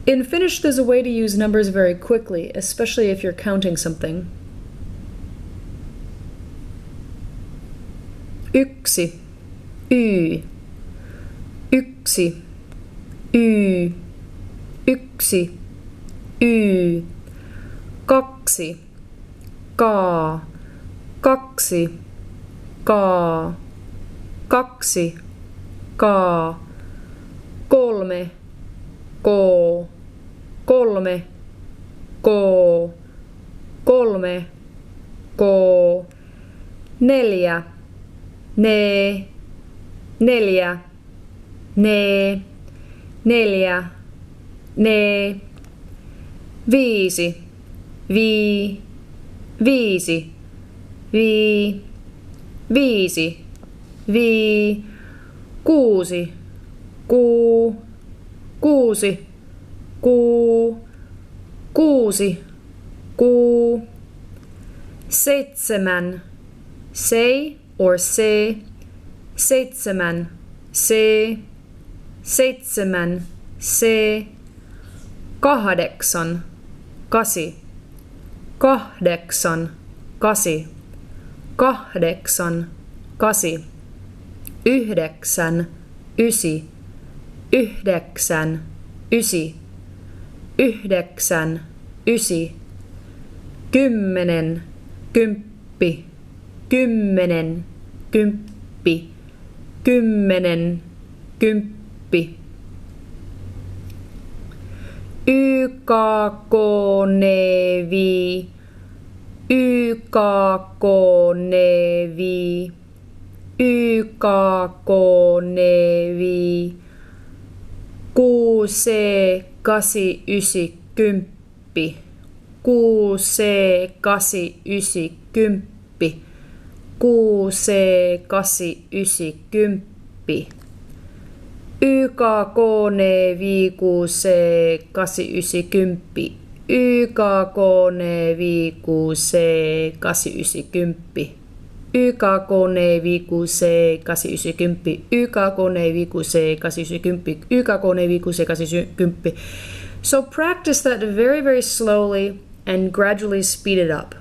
In Finnish, there's a way to use numbers very quickly, especially if you're counting something. Yksi, y. Yksi, y. Yksi, y. Kaksi, kaa. Kaksi, kaa. Kaksi, kaa. Kolme, koo. Kolme, koo. Kolme, koo. Neljä, nee. Neljä, nee. Neljä, nee. Viisi, vii. Viisi, vii. Viisi, vii. Kuusi, kuu. Kuusi, kuu. Kuusi, kuu. Seitsemän, sei or se. Seitsemän, se. Seitsemän, se. Kahdeksan, kasi. Kahdeksan, kasi. Kahdeksan, kasi. Yhdeksän, ysi. Yhdeksän, ysi. Yhdeksän, ysi. Kymmenen, kymppi. Kymmenen, kymppi. Kymmenen, kymppi. YKKNEVI. YKKNEVI. YKKNEVI. 6 8 9 10. 6 8 9 10. 6 8 9 10. YKKNEVI 6 8 9 10. YKKNEVI 6 8 9 10. YKKNEVI 6 8 9 10. YKKNEVI 6 8 9 10. YKKNEVI 6 8 9 10. So practice that very, very slowly and gradually speed it up.